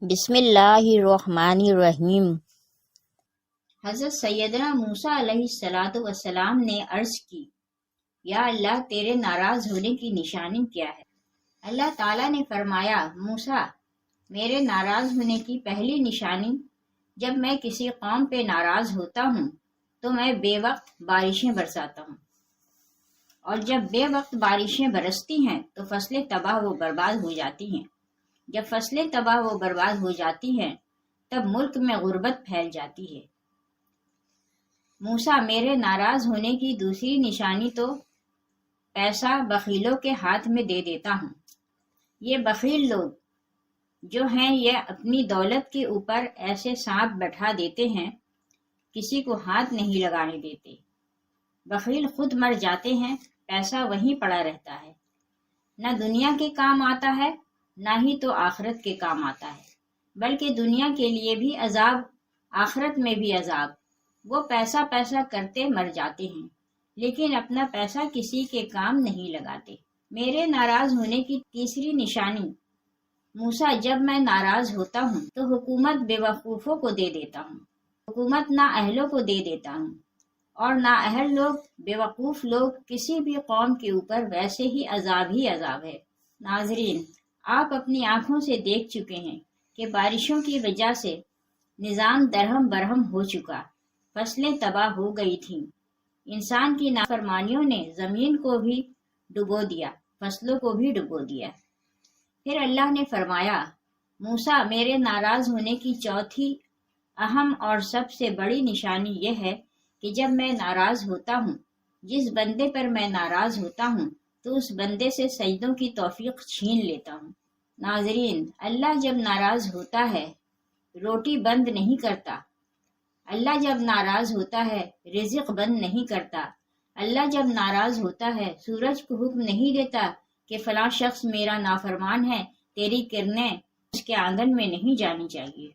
بسم اللہ الرحمن الرحیم۔ حضرت سیدنا موسیٰ علیہ السلام نے عرض کی، یا اللہ تیرے ناراض ہونے کی نشانی کیا ہے؟ اللہ تعالیٰ نے فرمایا، موسیٰ میرے ناراض ہونے کی پہلی نشانی جب میں کسی قوم پہ ناراض ہوتا ہوں تو میں بے وقت بارشیں برساتا ہوں، اور جب بے وقت بارشیں برستی ہیں تو فصلیں تباہ و برباد ہو جاتی ہیں۔ جب فصلیں تباہ و برباد ہو جاتی ہیں تب ملک میں غربت پھیل جاتی ہے۔ موسیٰ میرے ناراض ہونے کی دوسری نشانی تو پیسہ بخیلوں کے ہاتھ میں دے دیتا ہوں۔ یہ بخیل لوگ جو ہیں یہ اپنی دولت کے اوپر ایسے سانپ بٹھا دیتے ہیں، کسی کو ہاتھ نہیں لگانے دیتے۔ بخیل خود مر جاتے ہیں، پیسہ وہیں پڑا رہتا ہے، نہ دنیا کے کام آتا ہے نہ ہی تو آخرت کے کام آتا ہے، بلکہ دنیا کے لیے بھی عذاب، آخرت میں بھی عذاب۔ وہ پیسہ کرتے مر جاتے ہیں لیکن اپنا پیسہ کسی کے کام نہیں لگاتے۔ میرے ناراض ہونے کی تیسری نشانی، موسیٰ جب میں ناراض ہوتا ہوں تو حکومت بے وقوفوں کو دے دیتا ہوں، حکومت نااہلوں کو دے دیتا ہوں، اور نااہل لوگ، بے وقوف لوگ، کسی بھی قوم کے اوپر ویسے ہی عذاب ہے۔ ناظرین، آپ اپنی آنکھوں سے دیکھ چکے ہیں کہ بارشوں کی وجہ سے نظام درہم برہم ہو چکا، فصلیں تباہ ہو گئی تھیں، انسان کی نافرمانیوں نے زمین کو بھی ڈبو دیا، فصلوں کو بھی ڈبو دیا۔ پھر اللہ نے فرمایا، موسیٰ میرے ناراض ہونے کی چوتھی اہم اور سب سے بڑی نشانی یہ ہے کہ جب میں ناراض ہوتا ہوں، جس بندے پر میں ناراض ہوتا ہوں تو اس بندے سے سجدوں کی توفیق چھین لیتا ہوں۔ ناظرین، اللہ جب ناراض ہوتا ہے روٹی بند نہیں کرتا، اللہ جب ناراض ہوتا ہے رزق بند نہیں کرتا، اللہ جب ناراض ہوتا ہے سورج کو حکم نہیں دیتا کہ فلاں شخص میرا نافرمان ہے، تیری کرنیں اس کے آنگن میں نہیں جانی چاہیے،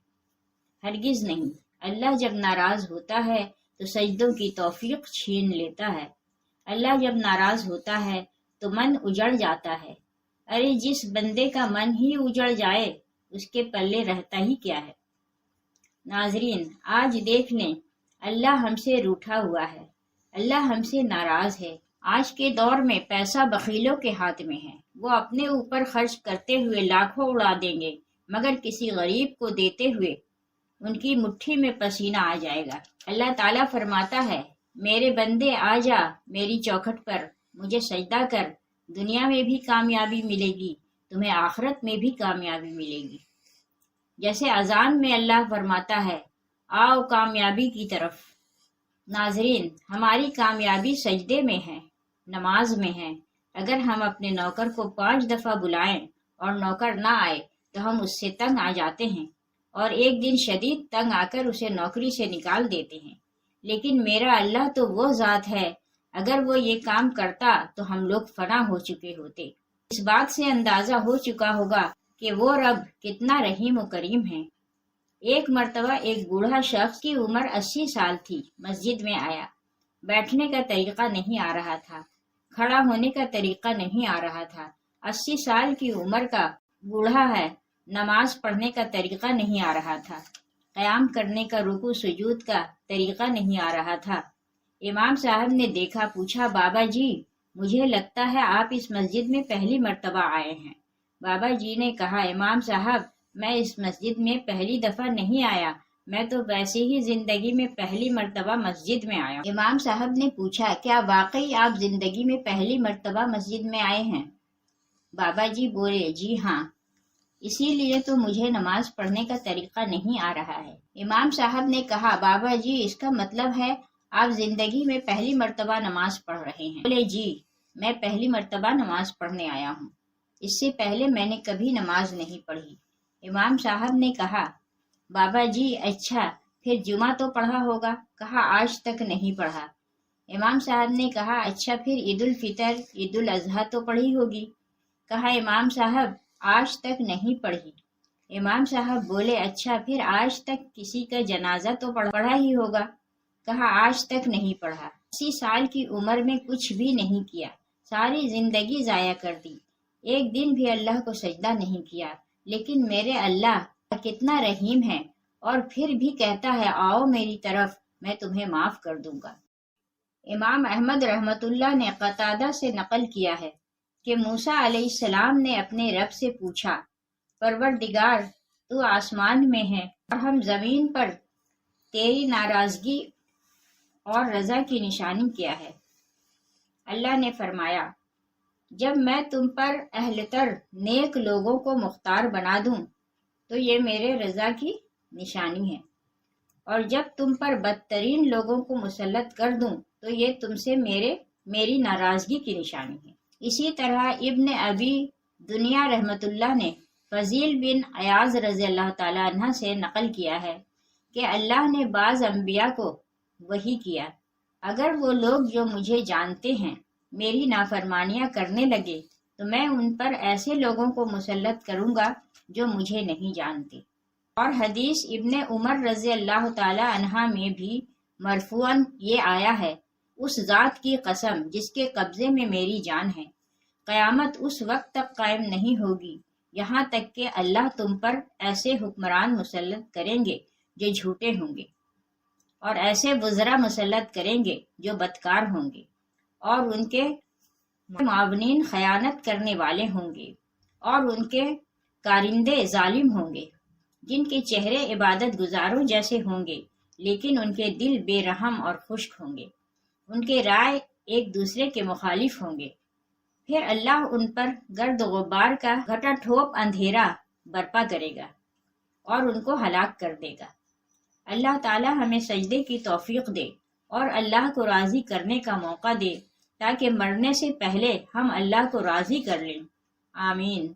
ہرگز نہیں۔ اللہ جب ناراض ہوتا ہے تو سجدوں کی توفیق چھین لیتا ہے، اللہ جب ناراض ہوتا ہے تو من اجڑ جاتا ہے۔ ارے جس بندے کا من ہی اجڑ جائے اس کے پلے رہتا ہی کیا ہے؟ ناظرین، آج دیکھ لیں، اللہ ہم سے روٹھا ہوا ہے، اللہ ہم سے ناراض ہے۔ آج کے دور میں پیسہ بخیلوں کے ہاتھ میں ہے، وہ اپنے اوپر خرچ کرتے ہوئے لاکھوں اڑا دیں گے مگر کسی غریب کو دیتے ہوئے ان کی مٹھی میں پسینہ آ جائے گا۔ اللہ تعالیٰ فرماتا ہے، میرے بندے آ جا میری چوکھٹ پر، مجھے سجدہ کر، دنیا میں بھی کامیابی ملے گی، تمہیں آخرت میں بھی کامیابی ملے گی۔ جیسے اذان میں اللہ فرماتا ہے، آؤ کامیابی کی طرف۔ ناظرین، ہماری کامیابی سجدے میں ہے، نماز میں ہے۔ اگر ہم اپنے نوکر کو 5 دفعہ بلائیں اور نوکر نہ آئے تو ہم اس سے تنگ آ جاتے ہیں اور ایک دن شدید تنگ آ کر اسے نوکری سے نکال دیتے ہیں۔ لیکن میرا اللہ تو وہ ذات ہے، اگر وہ یہ کام کرتا تو ہم لوگ فنا ہو چکے ہوتے۔ اس بات سے اندازہ ہو چکا ہوگا کہ وہ رب کتنا رحیم و کریم ہے۔ ایک مرتبہ ایک بوڑھا شخص کی عمر 80 سال تھی، مسجد میں آیا۔ بیٹھنے کا طریقہ نہیں آ رہا تھا، کھڑا ہونے کا طریقہ نہیں آ رہا تھا۔ 80 سال کی عمر کا بوڑھا ہے، نماز پڑھنے کا طریقہ نہیں آ رہا تھا، قیام کرنے کا، رکوع سجود کا طریقہ نہیں آ رہا تھا۔ امام صاحب نے دیکھا، پوچھا، بابا جی مجھے لگتا ہے آپ اس مسجد میں پہلی مرتبہ آئے ہیں۔ بابا جی نے کہا، امام صاحب میں اس مسجد میں پہلی دفعہ نہیں آیا، میں تو ویسے ہی زندگی میں پہلی مرتبہ مسجد میں آیا۔ امام صاحب نے پوچھا، کیا واقعی آپ زندگی میں پہلی مرتبہ مسجد میں آئے ہیں؟ بابا جی بولے، جی ہاں، اسی لیے تو مجھے نماز پڑھنے کا طریقہ نہیں آ رہا ہے۔ امام صاحب نے کہا، بابا جی اس کا مطلب ہے آپ زندگی میں پہلی مرتبہ نماز پڑھ رہے ہیں؟ بولے، جی میں پہلی مرتبہ نماز پڑھنے آیا ہوں، اس سے پہلے میں نے کبھی نماز نہیں پڑھی۔ امام صاحب نے کہا، بابا جی اچھا پھر جمعہ تو پڑھا ہوگا؟ کہا، آج تک نہیں پڑھا۔ امام صاحب نے کہا، اچھا پھر عید الفطر، عید الاضحیٰ تو پڑھی ہوگی؟ کہا، امام صاحب آج تک نہیں پڑھی۔ امام صاحب بولے، اچھا پھر آج تک کسی کا جنازہ تو پڑھا ہی ہوگا؟ کہا، آج تک نہیں پڑھا۔ 80 سال کی عمر میں کچھ بھی نہیں کیا، ساری زندگی ضائع کر دی، ایک دن بھی اللہ کو سجدہ نہیں کیا، لیکن میرے اللہ کتنا رحیم ہے، اور پھر بھی کہتا ہے آؤ میری طرف، میں تمہیں معاف کر دوں گا۔ امام احمد رحمۃ اللہ نے قتادہ سے نقل کیا ہے کہ موسیٰ علیہ السلام نے اپنے رب سے پوچھا، پروردگار تو آسمان میں ہے اور ہم زمین پر، تیری ناراضگی اور رضا کی نشانی کیا ہے؟ اللہ نے فرمایا، جب میں تم پر اہل تر نیک لوگوں کو مختار بنا دوں تو یہ میرے رضا کی نشانی ہے، اور جب تم پر بدترین لوگوں کو مسلط کر دوں تو یہ تم سے میری ناراضگی کی نشانی ہے۔ اسی طرح ابن ابی دنیا رحمت اللہ نے فضیل بن عیاض رضی اللہ تعالیٰ عنہ سے نقل کیا ہے کہ اللہ نے بعض انبیاء کو وحی کیا، اگر وہ لوگ جو مجھے جانتے ہیں میری نافرمانیاں کرنے لگے تو میں ان پر ایسے لوگوں کو مسلط کروں گا جو مجھے نہیں جانتے۔ اور حدیث ابن عمر رضی اللہ تعالی عنہ میں بھی مرفوعاً یہ آیا ہے، اس ذات کی قسم جس کے قبضے میں میری جان ہے، قیامت اس وقت تک قائم نہیں ہوگی یہاں تک کہ اللہ تم پر ایسے حکمران مسلط کریں گے جو جھوٹے ہوں گے، اور ایسے وزراء مسلط کریں گے جو بدکار ہوں گے، اور ان کے معاونین خیانت کرنے والے ہوں گے، اور ان کے کارندے ظالم ہوں گے، جن کے چہرے عبادت گزاروں جیسے ہوں گے لیکن ان کے دل بے رحم اور خشک ہوں گے، ان کے رائے ایک دوسرے کے مخالف ہوں گے، پھر اللہ ان پر گرد غبار کا گھٹا ٹھوپ اندھیرا برپا کرے گا اور ان کو ہلاک کر دے گا۔ اللہ تعالی ہمیں سجدے کی توفیق دے اور اللہ کو راضی کرنے کا موقع دے تاکہ مرنے سے پہلے ہم اللہ کو راضی کر لیں۔ آمین۔